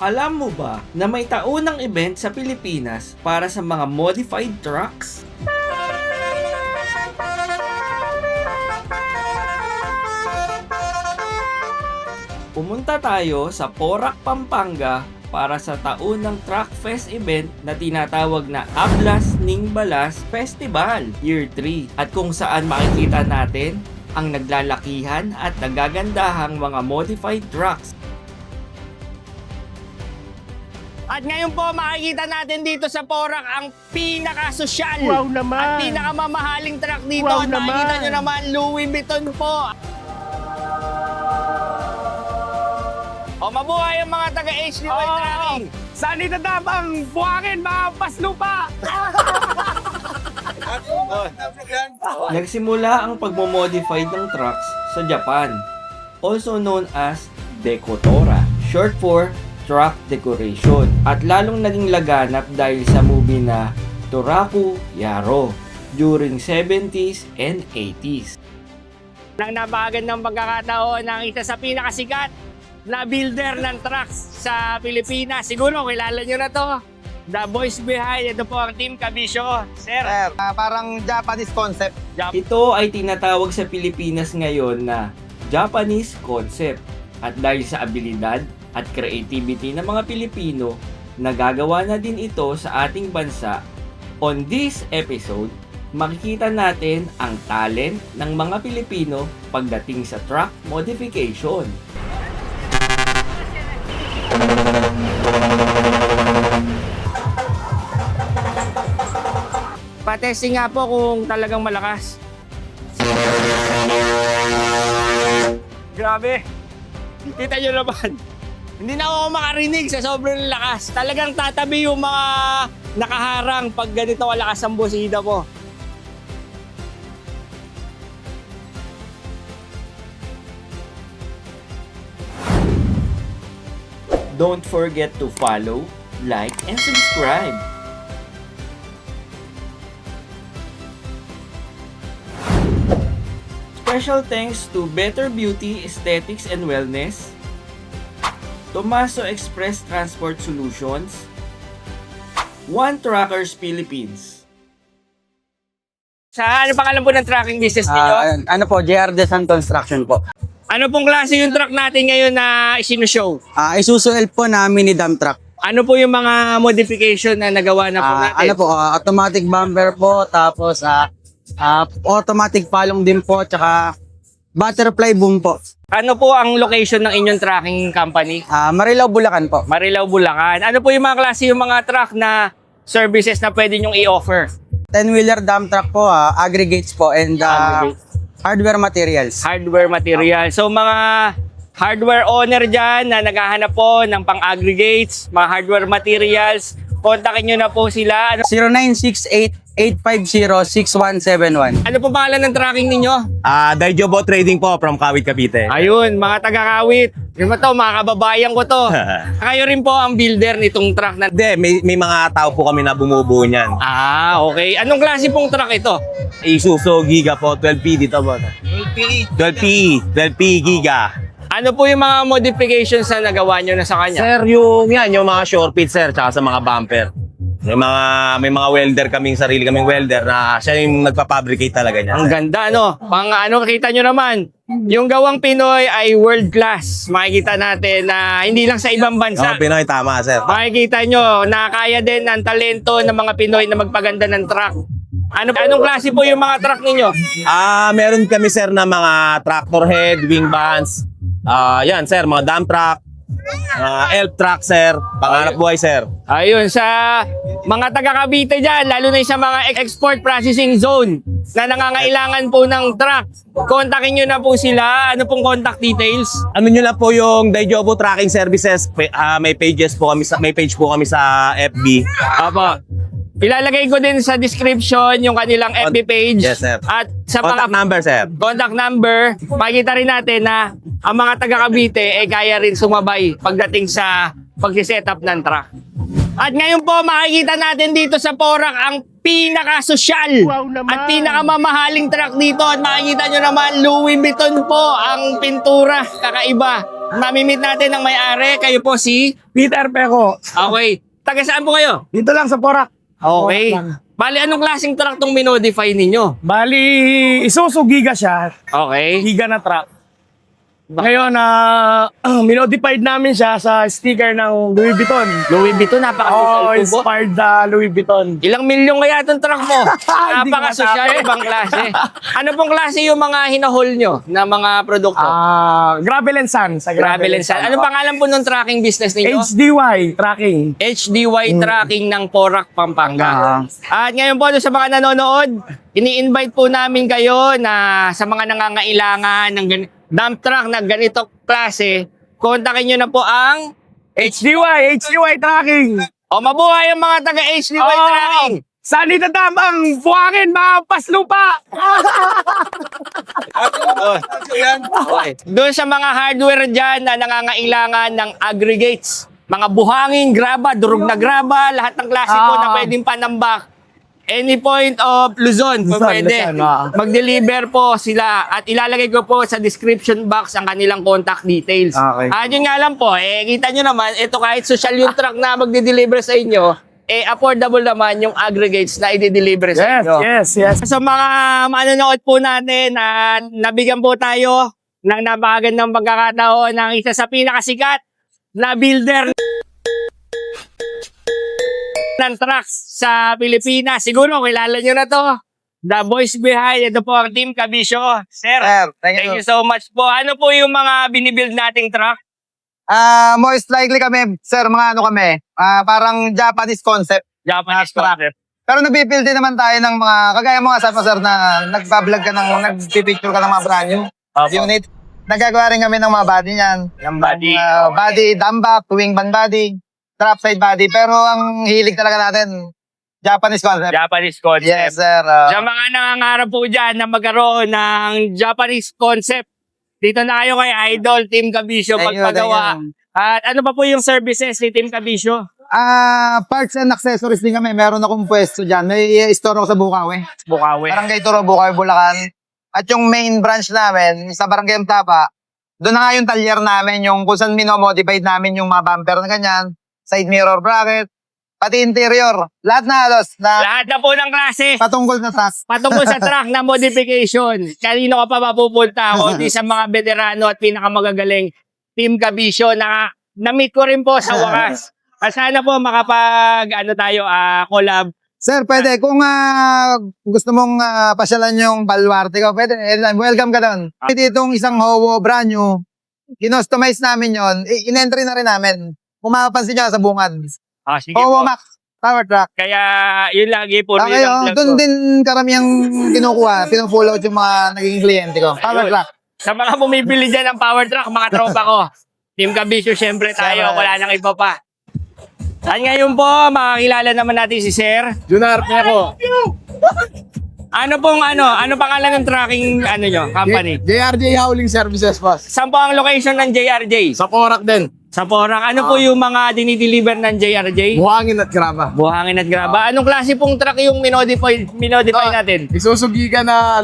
Alam mo ba na may taunang event sa Pilipinas para sa mga modified trucks? Pumunta tayo sa Porac, Pampanga para sa taunang Truck Fest event na tinatawag na Ablas Ning Balas Festival Year 3 at kung saan makikita natin ang naglalakihan at nagagandahang mga modified trucks. At ngayon po makikita natin dito sa Porac ang pinaka-sosyal Wow naman! at pinakamamahaling truck dito. Wow At makikita naman! nyo naman, Louis Vuitton po. O mabuhay ang mga taga-HD Tracking. Saan itadap ang buhangin, mga paslupa? Nagsimula ang pagmomodify ng trucks sa Japan, also known as Decotora, short for truck decoration, at lalong naging laganap dahil sa movie na Toraku Yaro during 70s and 80s. Nang napakagandang pagkakataon ng isa sa pinakasikat na builder ng trucks sa Pilipinas. Siguro kilala nyo na to. The boys behind, ito po ang Team Kabisyo. Sir, Parang Japanese concept. Ito ay tinatawag sa Pilipinas ngayon na Japanese concept, at dahil sa abilidad at creativity ng mga Pilipino, nagagawa na din ito sa ating bansa. On this episode, makikita natin ang talent ng mga Pilipino pagdating sa truck modification. patesting nga po kung talagang malakas. Grabe. Kita nyo naman. Hindi na ako makarinig sa sobrang lakas. Talagang tatabi yung mga nakaharang pag ganito kalakas ang busida po. Don't forget to follow, like, and subscribe. Special thanks to Better Beauty, Aesthetics and Wellness, Tomaso Express Transport Solutions, One Truckers Philippines. Sa ano pangalan po ng tracking business ninyo? Ano po, JR Desan Construction po. Ano pong klase yung truck natin ngayon na isinushow? Isuzu Elf po na mini dump truck. Ano po yung mga modification na nagawa na po natin? Ano po, automatic bumper po, tapos automatic palong din po, tsaka butterfly boom po. Ano po ang location ng inyong tracking company? Marilao, Bulacan po. Marilao, Bulacan. Ano po yung mga klase yung mga truck na services na pwede nyong i-offer? 10-wheeler dump truck po, aggregates po, and Aggregates. hardware materials. Hardware material. So mga hardware owner dyan na naghahanap po ng pang-aggregates, mga hardware materials, kontakin nyo na po sila. 0968-850-6171. Ano po pangalan ng tracking ninyo? Daijobo Trading po from Kawit, Cavite. Ayun, mga taga-Kawit. Yung to, mga kababayan ko to. Kayo rin po ang builder nitong truck na... Hindi, may mga tao po kami na bumubuo niyan. Okay. Anong klase pong truck ito? Isuzu Giga po, 12P dito po. 12P Giga. Ano po yung mga modifications na nagawa nyo na sa kanya? Sir, yung mga short pit sir, tsaka sa mga bumper. May mga welder kaming sarili kaming welder na siya yung nagpa-fabricate talaga niya. Ang ganda, no? Kita nyo naman, yung gawang Pinoy ay world class. Makikita natin na hindi lang sa ibang bansa. Pinoy, tama sir. Makikita nyo na kaya din ang talento ng mga Pinoy na magpaganda ng truck. Anong klase po yung mga truck ninyo? Meron kami sir na mga tractor head, wing bands. Yan sir, mga dump truck, elf truck sir, pangarap buhay sir. Ayun, sa mga taga-Cavite dyan, lalo na sa mga export processing zone na nangangailangan po ng truck, kontakin nyo na po sila. Ano pong contact details? Ano nyo lang po yung Daijobo Tracking Services, may page po kami sa FB. Apo. Ilalagay ko din sa description yung kanilang FB page. Yes, sir. At sa Contact number, sir. Contact number, makikita rin natin na ang mga taga Cavite kaya rin sumabay pagdating sa pagsiset up ng truck. At ngayon po makikita natin dito sa Porac ang pinaka-sosyal Wow naman! at pinakamamahaling truck dito. At makikita nyo naman, Louis Vuitton po ang pintura, kakaiba. Mamimit natin ang may-ari. Kayo po si... Peter Peko. Okay. Taga saan po kayo? Dito lang sa Porac. Okay. Porac lang. Bali, anong klaseng truck tong minodify ninyo? Bali, Isuzu Giga siya. Okay. Giga na truck. Ngayon, minodified namin siya sa sticker ng Louis Vuitton. Louis Vuitton, Oh, napaka-social po. inspired Louis Vuitton. Ilang milyon kaya itong truck mo? Hindi ko Napaka-social, masabi. ibang klase. Ano pong klase yung mga hinahol nyo na mga produkto? Gravel and Sun. Sa Gravel and Sand. Anong pangalan po ng tracking business ninyo? HDY tracking. HDY Tracking ng Porac, Pampanga. At ngayon po sa mga nanonood, ini-invite po namin kayo na sa mga nangangailangan ng dump truck na ganitong klase, kontakin nyo na po ang HDY tracking. o mabuhay ang mga taga HDY Tracking. Saan dam ang buhangin, mga paslupa? Doon sa mga hardware dyan na nangangailangan ng aggregates, mga buhangin, graba, durog na graba, lahat ng klase po na pwedeng panambak. Any point of Luzon, pwede. Luzon, Mag-deliver po sila at ilalagay ko po sa description box ang kanilang contact details. Okay. At yun nga lang po, kita nyo naman, ito kahit social yung truck na magde-deliver sa inyo, affordable naman yung aggregates na i-deliver sa inyo. Yes. Sa mga manonood po natin na nabigyan po tayo ng napakagandang pagkakataon ng isa sa pinakasikat na builder ng trucks sa Pilipinas. Siguro kilala nyo na to. The boys behind. Ito po ang Team Cabisyo. Sir, Thank thank you so much po. Ano po yung mga binibuild nating truck? Most likely kami, sir, mga ano kami, parang Japanese concept. Japanese truck. truck. Pero nagpipil din naman tayo ng mga, kagaya mo nga sabi mo, sir, na nagpa-vlog ka nagpipicture ka ng mga brand new unit. Nagagawa rin kami ng mga body niyan. Yung body. Body, dumback, wing van body, trap side body. Pero ang hilig talaga natin, Japanese concept. Japanese concept. Yes, sir. Sa mga nangangarap po dyan na magkaroon ng Japanese concept, dito na kayo kay Idol Team Cabisyo Thank you, pagpagawa. thank you. At ano pa po yung services ni Team Cabisyo? Parts and accessories din kami. Meron akong pwesto dyan. May store ako sa Bukawi. Bukawi. Barangay Turo, Bukawi, Bulacan. At yung main branch namin, sa Barangay Mtapa, doon na nga yung talyer namin, yung kung saan minomodify namin yung mga bumper na ganyan, side mirror bracket, pati interior. Lahat na halos na Lahat na po ng klase. patungkol sa truck. Patungkol sa truck na modification. Kanino ka pa mapupunta? Kundi sa mga veterano at pinakamagagaling Team Cabisyo na na-meet ko rin po sa wakas. At sana po collab. Sir, pwede. Kung gusto mong pasyalan yung Baluarte ko, pwede. Welcome ka doon. Itong isang Howo brand new, kinustomize namin yon, in-entry na rin namin. Kung mapapansin nyo sa bungad. Sige Howo po. Max, power truck. Kaya yun lagi po. Okay, doon din karamihang kinukuha, pinupull out yung mga naging kliyente ko. Power Ayun. truck. Sa mga bumibili dyan ng power truck, mga tropa ko. Team Cabisyo, syempre tayo. Sir, Wala nang iba pa. At ngayon po, makakilala naman natin si Sir. Junar Peko. Ano pangalan ng tracking company? JRJ Howling Services, boss. Saan po ang location ng JRJ? Sa Porac din. Sa Porac. Ano po yung mga dinideliver ng JRJ? Buhangin at graba. Buhangin at graba. Anong klase pong truck yung minodify natin? Isuzu Giga na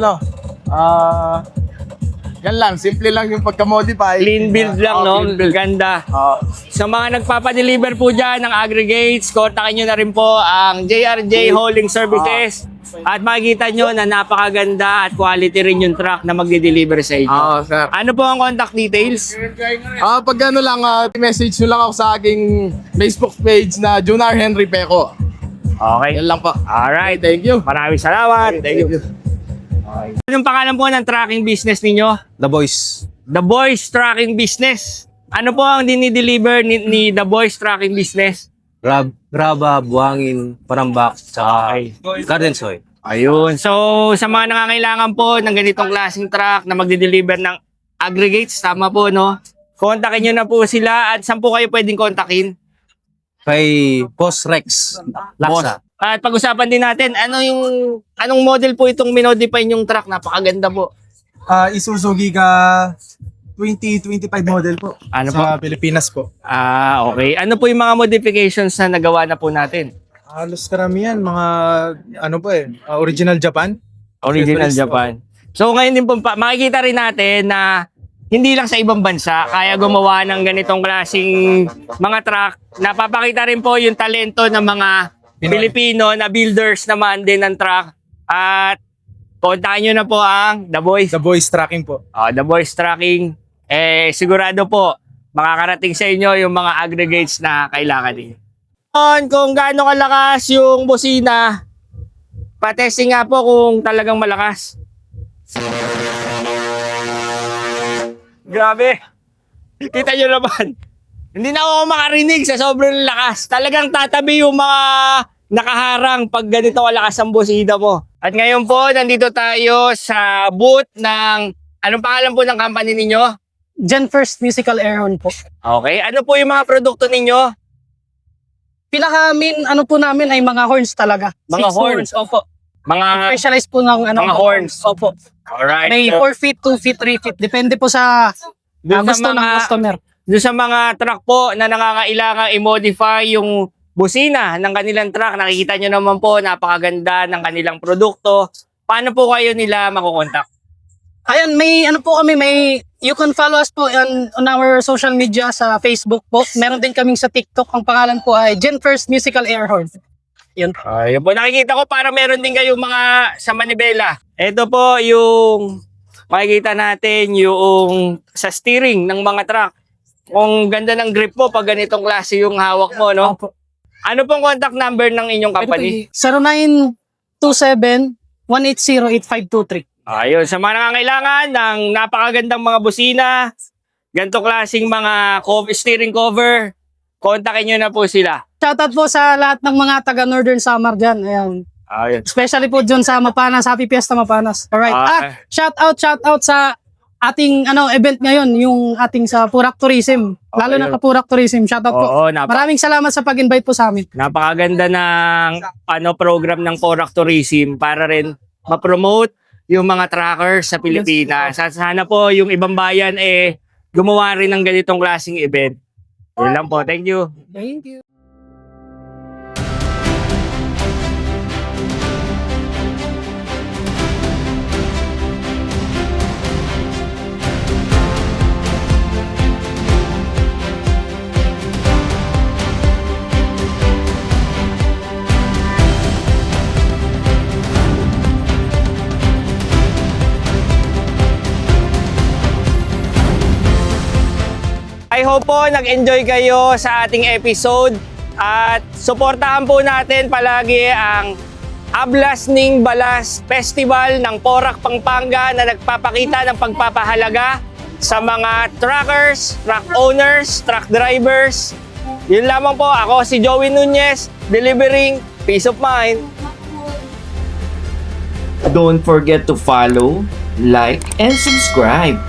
yan lang, simple lang yung pagka-modify. Clean build lang, no? Clean build. Ganda. Sa mga nagpapadeliver po dyan ng aggregates, kontakin nyo na rin po ang JRJ Hauling Services. At makikita nyo na napakaganda at quality rin yung truck na magde-deliver sa inyo. Sir. Ano po ang contact details? Pag ano lang, message nyo lang ako sa aking Facebook page na Junar Henry Peko. Okay. Yan lang po. Alright. Thank you. Maraming salamat. Thank you. Anong pangalan po ng tracking business ninyo? The Boys. The Boys Tracking Business. Ano po ang dinideliver ni The Boys Tracking Business? Graba, buhangin, parambak, tsaka garden soy. Ayun. So, sa mga nangangailangan po ng ganitong klaseng truck na magde-deliver ng aggregates, tama po, no? Kontakin nyo na po sila at saan po kayo pwedeng kontakin? Kay Boss Rex, Laksa. At pag-usapan din natin, anong model po itong minodify yung truck? Napakaganda po. Isuzu Giga 2025 model po. Ano sa Pilipinas po. Okay. Ano po yung mga modifications na nagawa na po natin? Halos karamihan, mga original Japan. Original Reference, Japan. So ngayon din po, makikita rin natin na hindi lang sa ibang bansa kaya gumawa ng ganitong klaseng mga truck. Napapakita rin po yung talento ng mga Pilipino na builders naman din ng truck. At kontakin nyo na po ang The Boys. The Boys Tracking po. The Boys Trucking. Sigurado po, makakarating sa inyo yung mga aggregates na kailangan niyo. Kung gaano kalakas yung busina, patesting nga po kung talagang malakas. Grabe. Kita nyo naman. Hindi na ako makarinig sa sobrang lakas. Talagang tatabi yung mga nakaharang pag ganito kalakas ang busina mo. At ngayon po, nandito tayo sa booth ng... Anong pangalan po ng company ninyo? Gen First Musical Airhorn po. Okay. Ano po yung mga produkto ninyo? Pinaka-main ano po namin ay mga horns talaga. Mga 6 horns. Opo. Mga... Specialized po ng ano. Mga horns. Opo. Alright. May 4 feet, 2 feet, 3 feet. Depende po sa Doon gusto ng customer. Doon sa mga truck po na nangangailangan i-modify yung busina ng kanilang truck, nakikita nyo naman po, napakaganda ng kanilang produkto. Paano po kayo nila makukontak? Ayan, may ano po kami, you can follow us po on our social media sa Facebook po. Meron din kaming sa TikTok. Ang pangalan po ay Gen First Musical Airhorn. Yun. Ayun po, nakikita ko para meron din kayo mga sa Manibela. Ito po yung makikita natin yung sa steering ng mga truck. Kung ganda ng grip mo pag ganitong klase yung hawak mo, no? Opo. Ano pong contact number ng inyong company? 0927-180-8523. Ayun, sa mga nangangailangan ng napakagandang mga busina, ganito klaseng mga steering cover, kontakin nyo na po sila. Shoutout po sa lahat ng mga taga Northern Samar dyan. Ayan. Ayun. Especially po dyan sa Mapanas. Happy Fiesta Mapanas. Alright. At shoutout sa ating event ngayon, yung ating sa Purak Tourism. Lalo na ka Purak Tourism. Shoutout po. Oo, Maraming salamat sa pag-invite po sa amin. napakaganda ng program ng Porac Tourism para rin ma-promote yung mga truckers sa Pilipinas. Sana po yung ibang bayan gumawa rin ng ganitong klaseng event. Yun lang po. Thank you. Thank you. I hope po nag-enjoy kayo sa ating episode at suportahan po natin palagi ang Ablas Ning Balas Festival ng Porac, Pampanga na nagpapakita ng pagpapahalaga sa mga truckers, truck owners, truck drivers. Yun lamang po, ako si Joey Nunez, delivering peace of mind. Don't forget to follow, like, and subscribe